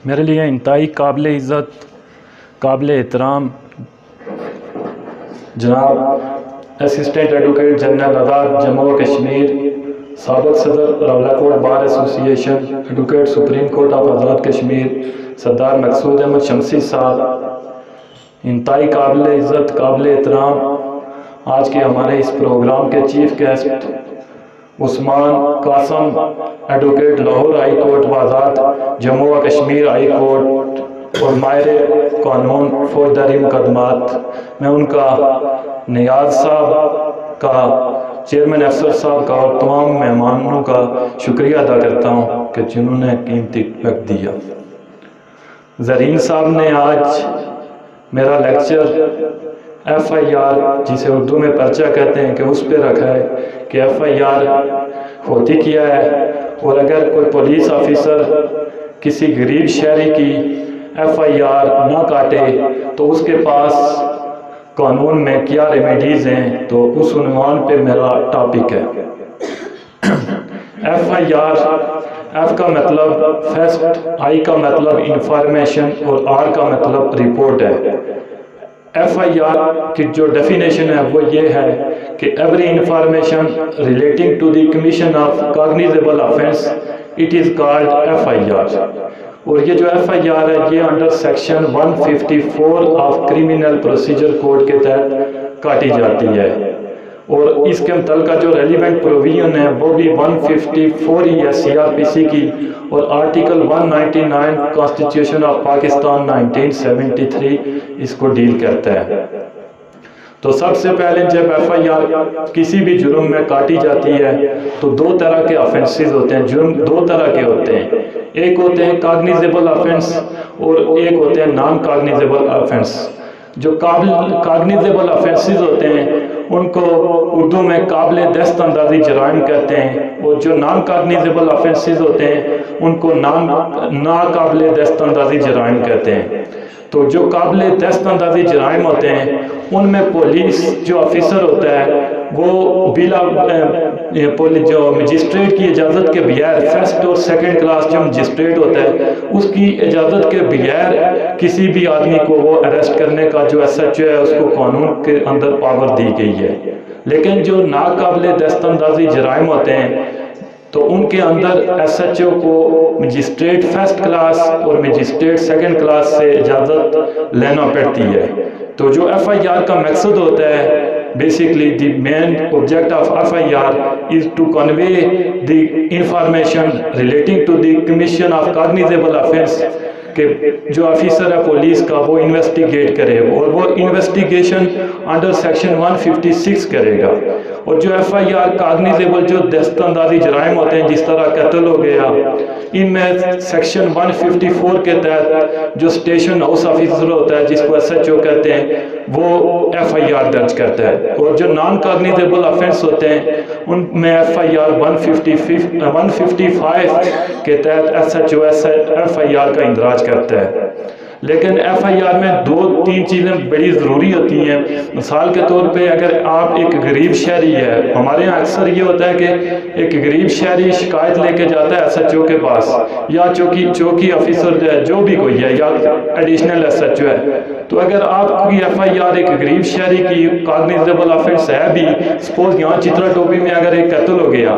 میرے لیے انتہائی قابل عزت، قابل احترام جناب اسسٹنٹ ایڈوکیٹ جنرل آزاد جموں و کشمیر، سابق صدر راولاکوٹ بار ایسوسی ایشن، advocate supreme court of Azad Kashmir سردار مقصود احمد شمسی صاحب، انتہائی قابل عزت، قابل احترام آج کے ہمارے اس پروگرام کے chief guest Usman Qasim, advocate Lahore high court و آزاد جموں و کشمیر ہائی کورٹ اور ماہر قانون فوجداری مقدمات، میں ان کا، نیاز صاحب کا، چیئرمین افسر صاحب کا اور تمام مہمانوں کا شکریہ ادا کرتا ہوں کہ جنہوں نے قیمتی وقت دیا۔ زرین صاحب نے آج میرا لیکچر ایف آئی آر، جسے اردو میں پرچہ کہتے ہیں، کہ اس پہ رکھا ہے کہ ایف آئی آر ہوتی کیا ہے، اور اگر کوئی پولیس آفیسر کسی غریب شہری کی ایف آئی آر نہ کاٹے تو اس کے پاس قانون میں کیا ریمیڈیز ہیں، تو اس عنوان پہ میرا ٹاپک ہے۔ ایف آئی آر، ایف کا مطلب فیسٹ، آئی کا مطلب انفارمیشن اور آر کا مطلب رپورٹ ہے۔ ایف آئی آر کی جو ڈیفینیشن ہے وہ یہ ہے کہ every information relating to the commission of cognizable offence it is called F I R. اور یہ جو ایف آئی آر ہے یہ under section 154 of criminal procedure code کے تحت کاٹی جاتی ہے، اور اس کے متعلقہ جو ریلیونٹ پروویژن ہے وہ بھی 154 ہی ہے سی آر پی سی کی، اور آرٹیکل 199 کانسٹیٹیوشن آف پاکستان 1973 اس کو ڈیل کرتا ہے۔ تو سب سے پہلے جب ایف آئی آر کسی بھی جرم میں کاٹی جاتی ہے تو دو طرح کے آفینسز ہوتے ہیں، جرم دو طرح کے ہوتے ہیں، ایک ہوتے ہیں کاگنیزیبل آفینس اور ایک ہوتے ہیں نان کاگنیزیبل آفینس۔ جو کاگنیزیبل آفینسز ہوتے ہیں ان کو اردو میں قابل دست اندازی جرائم کہتے ہیں، اور جو نان کاگنیزیبل آفینسز ہوتے ہیں ان کو ناقابل دست اندازی جرائم کہتے ہیں۔ تو جو قابل دست اندازی جرائم ہوتے ہیں ان میں پولیس جو آفیسر ہوتا ہے وہ بلا جو مجسٹریٹ کی اجازت کے بغیر، فرسٹ اور سیکنڈ کلاس جو مجسٹریٹ ہوتا ہے اس کی اجازت کے بغیر کسی بھی آدمی کو وہ اریسٹ کرنے کا جو ایس ایچ او ہے اس کو قانون کے اندر پاور دی گئی ہے۔ لیکن جو ناقابل دست اندازی جرائم ہوتے ہیں تو ان کے اندر ایس ایچ او کو مجسٹریٹ فرسٹ کلاس اور مجسٹریٹ سیکنڈ کلاس سے اجازت لینا پڑتی ہے۔ تو جو ایف آئی آر کا مقصد ہوتا ہے، basically the main object of FIR is to convey the information relating to the commission of cognizable offense، کہ جو آفیسر ہے پولیس کا وہ انویسٹیگیٹ کرے، اور وہ انویسٹیگیشن انڈر سیکشن 156 کرے گا۔ اور جو ایف آئی آر کاگنیزیبل جو دست اندازی جرائم ہوتے ہیں، جس طرح قتل ہو گیا، ان میں سیکشن 154 کے تحت جو اسٹیشن ہاؤس آفیسر ہوتا ہے جس کو ایس ایچ او کہتے ہیں وہ ایف آئی آر درج کرتا ہے، اور جو نان کاگنیزیبل آفینس ہوتے ہیں ان میں ایف آئی آر 155 کے تحت ایس ایچ او ایف آئی آر کا اندراج کرتا ہے۔ لیکن ایف آئی آر میں دو تین چیزیں بڑی ضروری ہوتی ہیں۔ مثال کے طور پہ اگر آپ ایک غریب شہری ہے، ہمارے یہاں اکثر یہ ہوتا ہے کہ ایک غریب شہری شکایت لے کے جاتا ہے ایس ایچ او کے پاس، یا چوکی آفیسر جو بھی کوئی ہے، یا ایڈیشنل ایس ایچ او ہے، تو اگر آپ کی ایف آئی آر ایک غریب شہری کی کاگنیزیبل آفینس ہے بھی، سپوز یہاں چترا ٹوپی میں اگر ایک قتل ہو گیا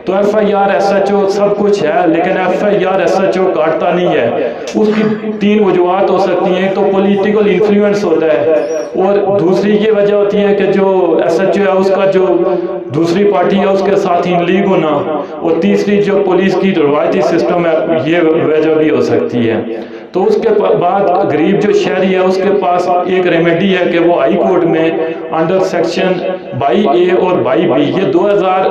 تو ایف آئی آر ایس ایچ او سب کچھ ہے، لیکن ایف آئی آر ایس ایچ او کاٹتا نہیں ہے۔ اس کی تین وجوہات ہو سکتی ہیں، تو پولیٹیکل انفلوئنس ہوتا ہے، اور دوسری یہ وجہ ہوتی ہے کہ جو ایس ایچ او ہے اس کا جو دوسری پارٹی ہے اس کے ساتھ ان لیگ ہونا، اور تیسری جو پولیس کی روایتی سسٹم ہے یہ وجہ بھی ہو سکتی ہے۔ تو اس کے بعد غریب جو شہری ہے اس کے پاس ایک ریمیڈی ہے کہ وہ ہائی کورٹ میں انڈر سیکشن 22A اور 22B، یہ 2000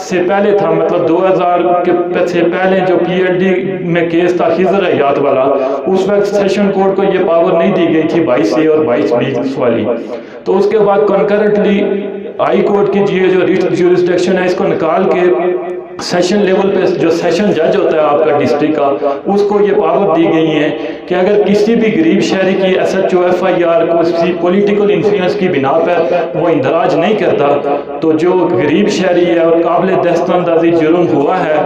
سے پہلے تھا، مطلب 2000 سے پہلے جو پی ایل ڈی میں کیس تھا خضر حیات والا، اس وقت سیشن کورٹ کو یہ پاور نہیں دی گئی تھی 22A اور 22B والی۔ تو اس کے بعد کنکرنٹلی ہائی کورٹ کی جو ریٹ جورسڈکشن ہے اس کو نکال کے سیشن لیول پہ جو سیشن جج ہوتا ہے آپ کا ڈسٹرکٹ کا، اس کو یہ پاور دی گئی ہے کہ اگر کسی بھی غریب شہری کی ایس ایچ او ایف آئی آر کو کسی پولیٹیکل انفلوئنس کی بنا پر وہ اندراج نہیں کرتا، تو جو غریب شہری ہے اور قابل دست اندازی جرم ہوا ہے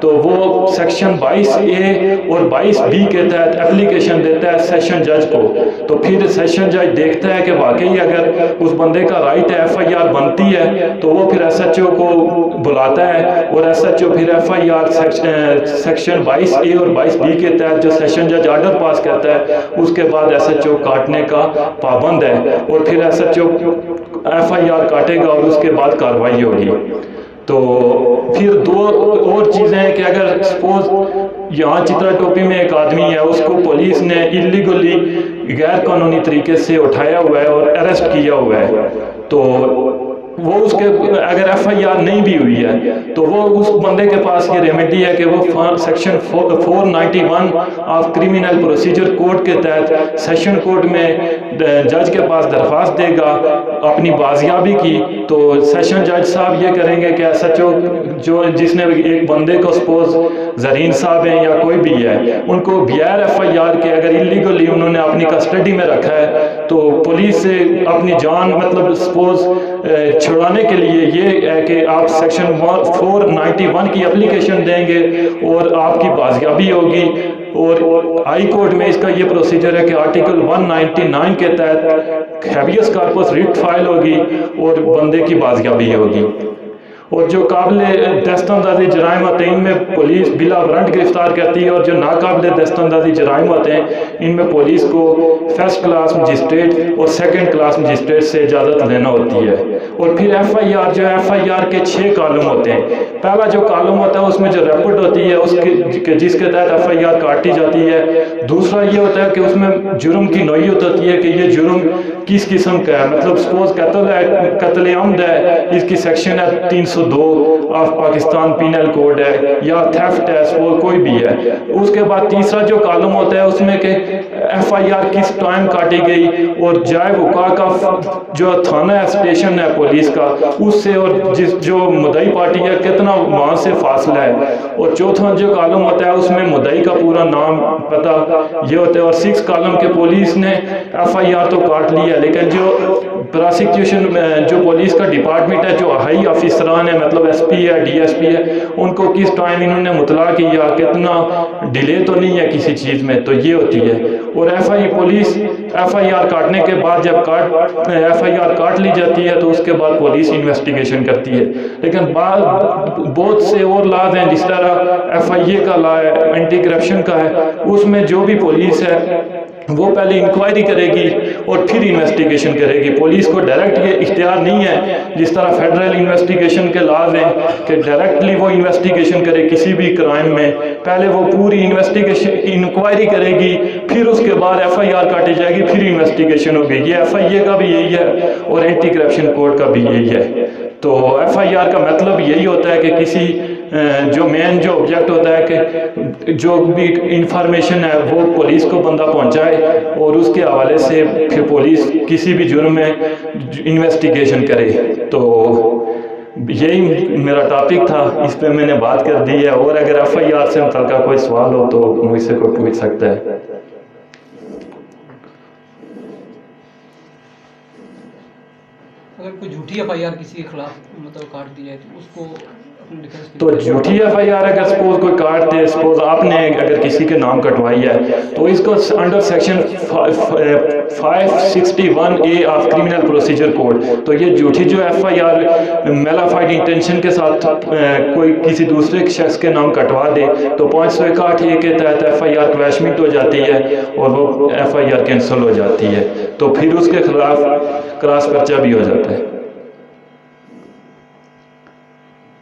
تو وہ سیکشن 22A اور 22B کے تحت اپلیکیشن دیتا ہے سیشن جج کو. تو پھر سیشن جج دیکھتا ہے کہ واقعی اگر اس بندے کا رائٹ ہے ایف آئی آر بنتی ہے تو وہ پھر ایس ایچ او کو بلاتا ہے اور ایس ایچ او پھر F I R section 22A اور 22B کے تحت جو سیشن جج آرڈر پاس کرتا ہے اس کے بعد ایس ایچ او کاٹنے کا پابند ہے، اور پھر SHO H O F I R کاٹے گا اور اس کے بعد کارروائی ہوگی. تو پھر دو اور چیزیں ہیں کہ اگر سپوز یہاں چترا ٹوپی میں ایک آدمی ہے، اس کو پولیس نے اللیگلی غیر قانونی طریقے سے اٹھایا ہوا ہے اور اریسٹ کیا ہوا ہے، تو وہ اس کے اگر ایف آئی آر نہیں بھی ہوئی ہے تو وہ اس بندے کے پاس یہ ریمیڈی ہے کہ وہ section 491 of criminal procedure code کے تحت سیشن کورٹ میں جج کے پاس درخواست دے گا اپنی بازیابی کی. تو سیشن جج صاحب یہ کریں گے کہ ایس ایچ او جو جس نے ایک بندے کو سپوز زرین صاحب ہیں یا کوئی بھی ہے، ان کو بغیر ایف آئی آر کے اگر اللیگلی انہوں نے اپنی کسٹڈی میں رکھا ہے تو پولیس سے اپنی جان مطلب سپوز چھڑانے کے لیے یہ ہے کہ آپ سیکشن 491 کی اپلیکیشن دیں گے اور آپ کی بازیابی ہوگی. اور ہائی کورٹ میں اس کا یہ پروسیجر ہے کہ آرٹیکل 199 کے تحت ہیبیس کارپس ریٹ فائل ہوگی اور بندے کی بازیابی ہوگی. اور جو قابل دست اندازی جرائم ہوتے ہیں ان میں پولیس بلا وارنٹ گرفتار کرتی ہے، اور جو ناقابل دست اندازی جرائم ہوتے ہیں ان میں پولیس کو فرسٹ کلاس مجسٹریٹ اور سیکنڈ کلاس مجسٹریٹ سے اجازت لینا ہوتی ہے. اور پھر ایف آئی آر جو ہے، ایف آئی آر کے 6 کالم ہوتے ہیں. پہلا جو کالم ہوتا ہے اس میں جو رپورٹ ہوتی ہے اس کے جس کے تحت ایف آئی آر کاٹی جاتی ہے. دوسرا یہ ہوتا ہے کہ اس میں جرم کی نوعیت ہوتی ہے کہ یہ جرم کس قسم کا ہے، مطلب سپوز قتل عمد ہے، اس کی سیکشن ہے 302 آف پاکستان پینل کوڈ ہے، یا تھیفٹ ہے، سپوز کوئی بھی ہے. اس کے بعد تیسرا جو کالم ہوتا ہے اس میں کہ ایف آئی آر کس ٹائم کاٹی گئی اور جائے وقوع کا جو تھانہ اسٹیشن ہے پولیس کا اس سے اور جو مدعی پارٹی ہے کتنا وہاں سے فاصلہ ہے. اور چوتھا جو کالم ہوتا ہے اس میں مدعی کا پورا نام پتہ یہ ہوتا ہے. اور 6 کالم کے پولیس نے ایف آئی آر تو کاٹ لی ہے، لیکن جو پراسیکیوشن جو پولیس کا ڈپارٹمنٹ ہے، جو ہائی آفیسران ہے مطلب ایس پی ہے، ڈی ایس پی ہے، ان کو کس ٹائم انہوں نے مطلع کیا، کتنا ڈیلے تو نہیں ہے کسی چیز میں، تو یہ ہوتی ہے. اور پولیس ایف آئی آر کاٹنے کے بعد جب ایف آئی آر کاٹ لی جاتی ہے تو اس کے بعد پولیس انویسٹیگیشن کرتی ہے. لیکن بہت سے اور لاز ہیں، جس طرح ایف آئی اے کا لا ہے، اینٹی کرپشن کا ہے، اس میں جو بھی پولیس ہے وہ پہلے انکوائری کرے گی اور پھر انویسٹیگیشن کرے گی. پولیس کو ڈائریکٹ یہ اختیار نہیں ہے جس طرح فیڈرل انویسٹیگیشن کے لاز ہیں کہ ڈائریکٹلی وہ انویسٹیگیشن کرے کسی بھی کرائم میں. پہلے وہ پوری انویسٹیگیشن انکوائری کرے گی، پھر اس کے بعد ایف آئی آر کاٹی جائے گی، پھر انویسٹیگیشن ہوگی. یہ ایف آئی اے کا بھی یہی ہے اور اینٹی کرپشن کوڈ کا بھی یہی ہے. تو ایف آئی آر کا مطلب یہی ہوتا ہے کہ کسی جو مین جو آبجیکٹ ہوتا ہے کہ جو بھی انفارمیشن ہے وہ پولیس کو بندہ پہنچائے اور اس کے حوالے سے پھر پولیس کسی بھی جرم میں انویسٹیگیشن کرے. تو یہی میرا ٹاپک تھا، اس پہ میں نے بات کر دی ہے. اور اگر ایف آئی آر سے متعلقہ کوئی سوال ہو تو مجھ سے کوئی پوچھ سکتا ہے. اگر کوئی جھوٹی ایف آئی آر کسی کے خلاف مطلب کاٹ دی جائے تو اس کو تو جھوٹی ایف آئی آر اگر سپوز کوئی کاٹ دے، سپوز آپ نے اگر کسی کے نام کٹوائی ہے تو اس کو under section 561A of criminal procedure code, تو یہ جھوٹی جو ایف آئی آر میلافائڈ انٹینشن کے ساتھ کوئی کسی دوسرے شخص کے نام کٹوا دے تو 561A کے تحت ایف آئی آر کویشمنٹ ہو جاتی ہے اور وہ ایف آئی آر کینسل ہو جاتی ہے. تو پھر اس کے خلاف کراس پرچہ بھی ہو جاتا ہے.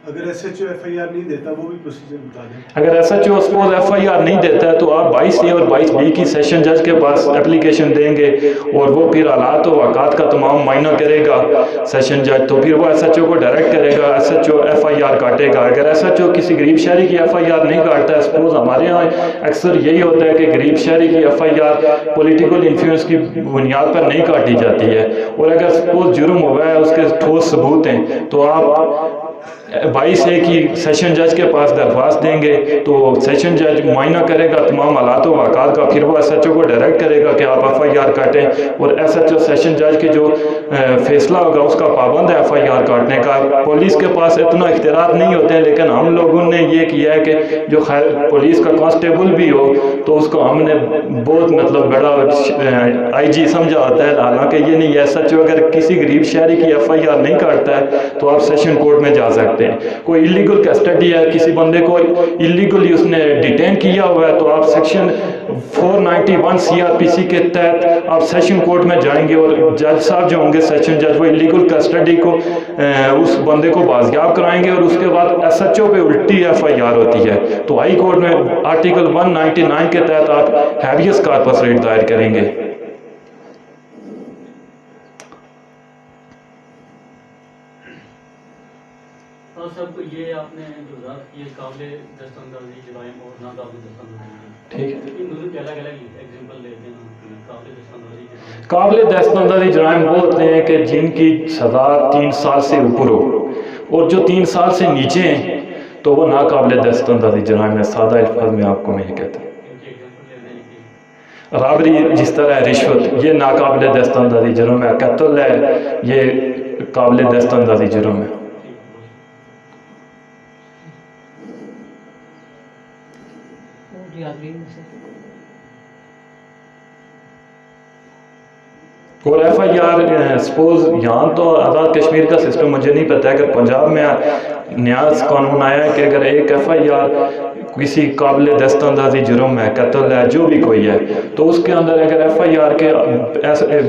اگر S H O F I R نہیں دیتا وہ بھی پروسیجر بتا دیں. اگر S H O suppose F I R نہیں دیتا ہے تو آپ 22A اور 22B کی سیشن جج کے پاس اپلیکیشن دیں گے اور وہ پھر حالات و واقعات کا تمام معائنہ کرے گا سیشن جج. تو پھر وہ ایس ایچ او کو ڈائریکٹ کرے گا، S H O F I R کاٹے گا. اگر ایس ایچ او کسی غریب شہری کی ایف آئی آر نہیں کاٹتا ہے، سپوز ہمارے ہاں اکثر یہی ہوتا ہے کہ غریب شہری کی ایف آئی آر پولیٹیکل انفلوئنس کی بنیاد پر نہیں کاٹی جاتی ہے، اور اگر سپوز جرم ہوا ہے اس کے ٹھوس ثبوت ہیں تو آپ 22 کی سیشن جج کے پاس درخواست دیں گے تو سیشن جج معائنہ کرے گا تمام حالات و واقعات کا، پھر وہ ایس ایچ او کو ڈائریکٹ کرے گا کہ آپ ایف آئی آر کاٹیں، اور ایس ایچ او سیشن جج کے جو فیصلہ ہوگا اس کا پابند ہے ایف آئی آر کاٹنے کا۔ پولیس کے پاس اتنا اختیارات نہیں ہوتے ہیں، لیکن ہم لوگوں نے یہ کیا ہے کہ جو پولیس کا کانسٹیبل بھی ہو تو اس کو ہم نے بہت مطلب بڑا آئی جی سمجھا ہوتا ہے، حالانکہ یہ نہیں ہے۔ ایس ایچ او اگر کسی غریب شہری کی ایف آئی آر نہیں کاٹتا ہے تو آپ سیشن کورٹ میں جا سکتے ہیں۔ کوئی اللیگل کسٹڈی ہے، کسی بندے کو اللیگلی اس نے ڈیٹین کیا ہوا ہے، تو آپ سیکشن 491 سی آر پی سی کے تحت آپ سیشن کورٹ میں جائیں گے، اور جج صاحب جو ہوں گے سیشن جج، وہ اللیگل کسٹڈی کو اس بندے کو بازیاب کرائیں گے، اور اس کے بعد ایس ایچ او پہ الٹی ایف آئی آر ہوتی ہے تو ہائی کورٹ میں آرٹیکل 199 کے تحت آپ ہیبیس کارپس ریٹ دائر کریں گے۔ اور سب یہ آپ نے جو بات کی قابل دستاندازی جرائم اور ناقابل دستاندازی، ٹھیک ہے، ان دونوں کے الگ الگ ایگزامپل لیتے ہیں۔ قابل دستاندازی جرائم، قابل دستاندازی جرائم وہ ہوتے ہیں کہ جن کی سزا 3 سال سے اوپر ہو، اور جو 3 سال سے نیچے ہیں تو وہ ناقابل دستاندازی جرائم ہے۔ سادہ الفاظ میں آپ کو میں یہ کہتا ہوں، ان کے ایگزامپل لیتے ہیں کہ رابری جس طرح ہے، رشوت یہ ناقابل دستاندازی جرم ہے، قتل ہے یہ قابل دستاندازی جرم ہے۔ جی حاضرین سے اور ایف آئی آر سپوز یہاں تو آزاد کشمیر کا سسٹم مجھے نہیں پتہ ہے، اگر پنجاب میں نیاز قانون آیا ہے کہ اگر ایک ایف آئی آر کسی قابل دستاندازی جرم ہے، قتل ہے، جو بھی کوئی ہے، تو اس کے اندر اگر ایف آئی آر کے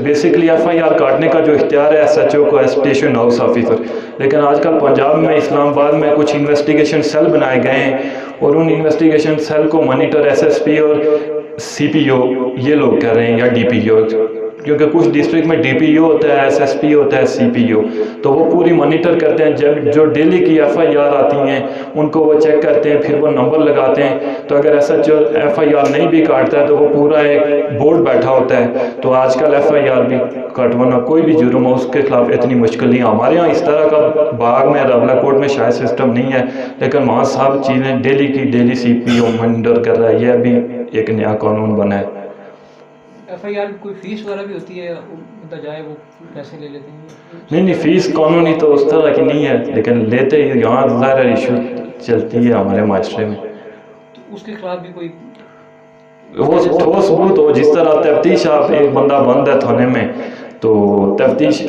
بیسکلی ایف آئی آر کاٹنے کا جو اختیار ہے ایس ایچ او کو، اسٹیشن ہاؤس آفیسر، لیکن آج کل پنجاب میں اسلام آباد میں کچھ انویسٹیگیشن سیل بنائے گئے ہیں، اور ان انویسٹیگیشن سیل کو مانیٹر ایس ایس پی اور سی پی او یہ لوگ کر رہے ہیں، یا ڈی پی او، کیونکہ کچھ ڈسٹرکٹ میں ڈی پی او ہوتا ہے، ایس ایس پی ہوتا ہے، سی پی او، تو وہ پوری مانیٹر کرتے ہیں۔ جب جو ڈیلی کی ایف آئی آر آتی ہیں ان کو وہ چیک کرتے ہیں، پھر وہ نمبر لگاتے ہیں، تو اگر S H O F I R نہیں بھی کاٹتا ہے تو وہ پورا ایک بورڈ بیٹھا ہوتا ہے۔ تو آج کل ایف آئی آر بھی کاٹوانا کوئی بھی جرم ہو اس کے خلاف اتنی مشکل نہیں ہے۔ ہمارے یہاں اس طرح کا باغ میں راولہ کوٹ میں شاید سسٹم نہیں ہے، لیکن وہاں سب چیزیں ڈیلی کی ڈیلی سی پی او مانیٹر کر رہا ہے، یہ ابھی ایک نیا قانون بنا ہے۔ ایف آئی آر میں کوئی فیس وغیرہ بھی ہوتی ہے، بندہ جائے وہ پیسے لے لیتے ہیں؟ نہیں فیس قانونی تو اس طرح کی نہیں ہے، لیکن لیتے ہی یہاں ظاہر رشوت چلتی ہے ہمارے معاشرے میں۔ تو اس کے خلاف بھی کوئی وہ ٹھوس ثبوت ہو، جس طرح تفتیش آپ ایک بندہ بند ہے تھانے میں، تو تفتیش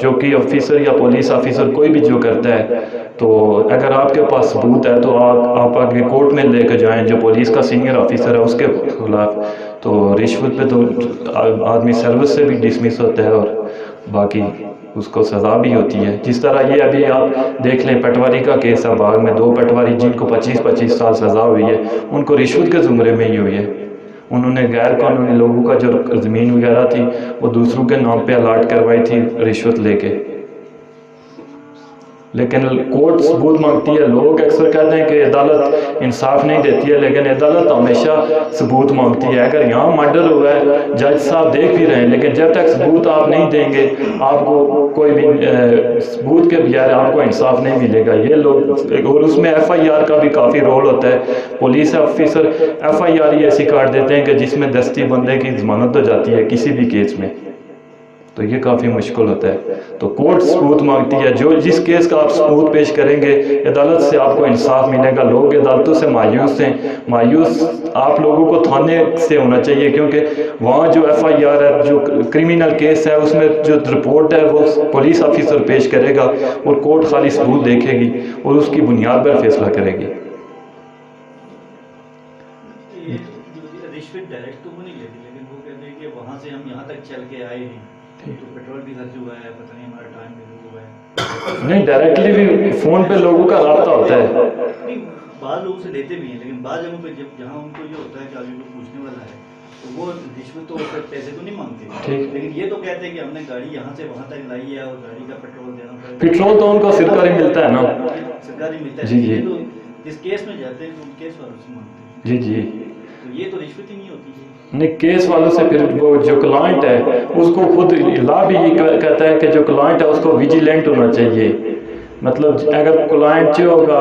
چوکی آفیسر یا پولیس آفیسر کوئی بھی جو کرتا ہے، تو اگر آپ کے پاس ثبوت ہے تو آپ آگے کورٹ میں لے کے جائیں، جو پولیس کا سینئر آفیسر ہے اس کے خلاف، تو رشوت پہ تو آدمی سروس سے بھی ڈسمس ہوتا ہے، اور باقی اس کو سزا بھی ہوتی ہے۔ جس طرح یہ ابھی آپ دیکھ لیں پٹواری کا کیس ہے، باغ میں 2 پٹواری جن کو 25-25 سال سزا ہوئی ہے، ان کو رشوت کے زمرے میں ہی ہوئی ہے۔ انہوں نے غیر قانونی لوگوں کا جو زمین وغیرہ تھی وہ دوسروں کے نام پہ الاٹ کروائی تھی رشوت لے کے، لیکن کورٹ ثبوت مانگتی ہے۔ لوگ اکثر کہتے ہیں کہ عدالت انصاف نہیں دیتی ہے، لیکن عدالت ہمیشہ ثبوت مانگتی ہے۔ اگر یہاں مرڈر ہوا ہے، جج صاحب دیکھ بھی رہے ہیں، لیکن جب تک ثبوت آپ نہیں دیں گے آپ کو کوئی بھی ثبوت کے بغیر آپ کو انصاف نہیں ملے گا۔ یہ لوگ، اور اس میں ایف آئی آر کا بھی کافی رول ہوتا ہے۔ پولیس آفیسر ایف آئی آر ہی ایسی کاٹ دیتے ہیں کہ جس میں دستی بندے کی ضمانت ہو جاتی ہے کسی بھی کیس میں، تو یہ کافی مشکل ہوتا ہے۔ تو کورٹ ثبوت مانگتی ہے، جو جس کیس کا آپ ثبوت پیش کریں گے عدالت سے آپ کو انصاف ملے گا۔ لوگ عدالتوں سے مایوس ہیں، مایوس آپ لوگوں کو تھانے سے ہونا چاہیے، کیونکہ وہاں جو ایف آئی آر ہے، جو کرمینل کیس ہے، اس میں جو رپورٹ ہے وہ پولیس آفیسر پیش کرے گا، اور کورٹ خالی ثبوت دیکھے گی اور اس کی بنیاد پر فیصلہ کرے گی۔ رشوت ڈائریکٹ تو وہ نہیں لیتے، لیکن وہ کہتے ہیں کہ وہاں سے ہم یہاں تک چل کے آئے ہیں تو پیٹرول بھی خرچ ہوا ہے، پتہ نہیں ہمارا ٹائم بھی ہوا ہے۔ نہیں ڈائریکٹلی بھی فون پہ لوگوں کا رابطہ ہوتا ہے۔ نہیں، بعض لوگوں سے لیتے بھی ہیں، لیکن بعض جگہوں پہ جہاں ان کو یہ ہوتا ہے کہ آگے کوئی پوچھنے والا ہے تو وہ رشوت تو پیسے تو نہیں مانگتے، لیکن یہ تو کہتے ہیں کہ ہم نے گاڑی یہاں سے وہاں تک لائی ہے اور گاڑی کا پیٹرول دینا پڑے گا۔ پیٹرول تو ان کو سرکاری ملتا ہے نا، سرکاری ملتا ہے، جی جی، تو جس کیس میں جاتے ہیں تو کیس والوں سے مانگتے ہیں، جی جی، تو یہ تو رشوت ہی نہیں ہوتی ہے۔ نہیں، کیس والوں سے پھر وہ جو کلائنٹ ہے اس کو خود لا بھی یہ کہتا ہے کہ جو کلائنٹ ہے اس کو ویجیلنٹ ہونا چاہیے، مطلب اگر کلائنٹ جو ہوگا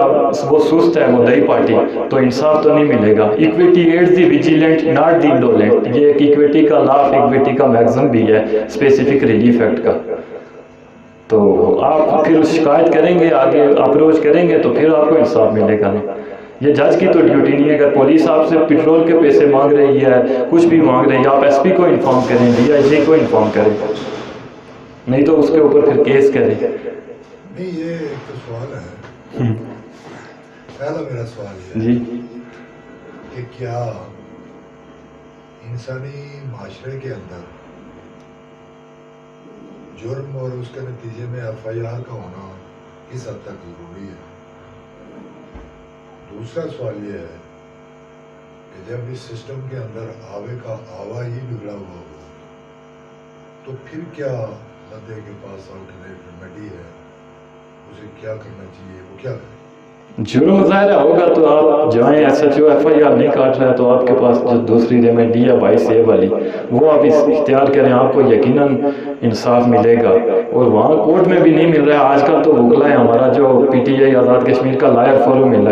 وہ سست ہے مدعی پارٹی تو انصاف تو نہیں ملے گا. Equity aids the vigilant not the indolent, یہ ایک ایکویٹی کا لا آف ایکویٹی کا میگزم بھی ہے اسپیسیفک ریلیف ایکٹ کا. تو آپ پھر شکایت کریں گے, آگے اپروچ کریں گے تو پھر آپ کو انصاف ملے گا نا. یہ جج کی تو ڈیوٹی نہیں ہے. اگر پولیس آپ سے پیٹرول کے پیسے مانگ رہی ہے, کچھ بھی مانگ رہی ہے, آپ ایس پی کو انفارم کریں, ڈی آئی جی کو انفارم کریں, نہیں تو اس کے اوپر پھر کیس کریں. نہیں, یہ ایک تو سوال ہے. پہلا میرا سوال یہ ہے جی کہ کیا انسانی معاشرے کے اندر جرم اور اس کے نتیجے میں ایف آئی آر کا ہونا کس حد تک ضروری ہے. دوسرا سوال یہ ہے کہ جب اس سسٹم کے اندر آوے کا آوا ہی بگڑا ہوا ہو تو پھر کیا بندے کے پاس آلٹرنیٹ ریمیڈی ہے, اسے کیا کرنا چاہیے, وہ کیا کرے. جرم ظاہر ہوگا تو آپ جائیں, SHO H O F I R نہیں کاٹ رہا ہے تو آپ کے پاس جو دوسری ریمیڈی ہے 22A والی وہ آپ اختیار کریں, آپ کو یقیناً انصاف ملے گا. اور وہاں کورٹ میں بھی نہیں مل رہا ہے. آج کل تو وکلا ہے, ہمارا جو P T I Azad Kashmir کا لائر فورم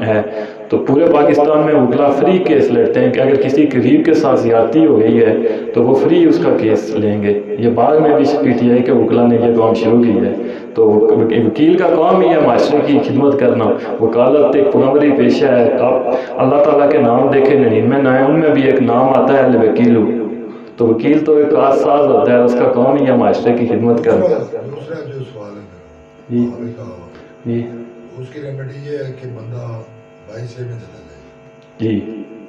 ہے تو پورے پاکستان میں وکلا فری کیس لڑتے ہیں کہ اگر کسی غریب کے ساتھ زیادتی ہو گئی ہے تو وہ فری اس کا کیس لیں گے. یہ بعد میں بھی پی ٹی آئی کے وکلا نے یہ کام شروع کی ہے. تو وکیل کا کام ہی ہے معاشرے کی خدمت کرنا. وکالت ایک پرمری پیشہ ہے. آپ اللہ تعالیٰ کے نام دیکھیں 99 ان میں بھی ایک نام آتا ہے الوکیلو. تو وکیل تو ایک آساز ہوتا ہے, اس کا کام ہی ہے معاشرے کی خدمت کرنا. دوسرا جو سوال ہے جی آوے کا آوا, جی اس کی ریمیڈی یہ ہے کہ بندہ 22A میں چلا جائے. جی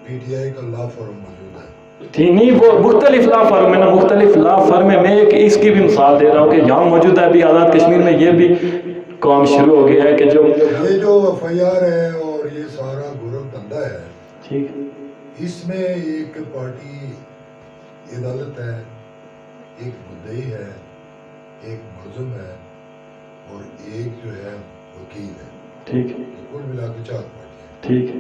پی ٹی آئی کا لا فورم موجود ہے. نہیں, وہ مختلف لا فرم ہے نا, مختلف لا فرم ہے. میں ایک اس کی بھی مثال دے رہا ہوں کہ یہاں موجود ہے ابھی آزاد کشمیر میں یہ بھی کام شروع ہو گیا ہے کہ جو یہ جو ایف آئی آر ہے اور یہ سارا گورکھ دھندا ہے, ٹھیک اس میں ایک پارٹی عدالت ہے, ایک مدعی ہے, ایک ملزم ہے اور ایک جو ہے وکیل ہے. ٹھیک کل ملا کے 4 پارٹیاں. ٹھیک.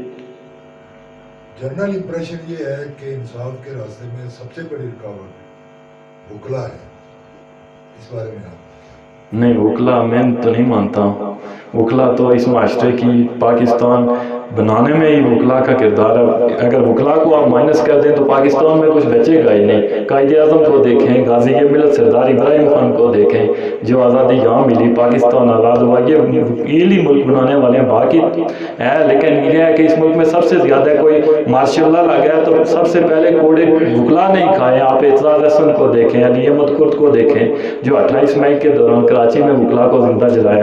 جنرل امپریشن یہ ہے کہ انصاف کے راستے میں سب سے بڑی رکاوٹ وکلا ہے. اس بارے میں آپ نہیں, وکلا میں تو نہیں مانتا ہوں. وکلا تو اس معاشرے کی پاکستان بنانے میں ہی وکلا کا کردار ہے. اگر وکلا کو آپ مائنس کر دیں تو پاکستان میں کچھ بچے گا ہی نہیں. قائد اعظم کو دیکھیں, غازی ملت سردار ابراہیم خان کو دیکھیں, جو آزادی یہاں ملی, پاکستان آزاد ہوا, یہ وکیل ہی ملک بنانے والے ہیں. باقی ہے لیکن یہ ہے کہ اس ملک میں سب سے زیادہ کوئی مارشاء اللہ لگ گیا تو سب سے پہلے کوڑے وکلا نہیں کھائے. آپ اعتراض حسن کو دیکھیں, علی احمد کرد کو دیکھیں, جو 28 مئی کے دوران کراچی میں وکلا کو زندہ جلایا.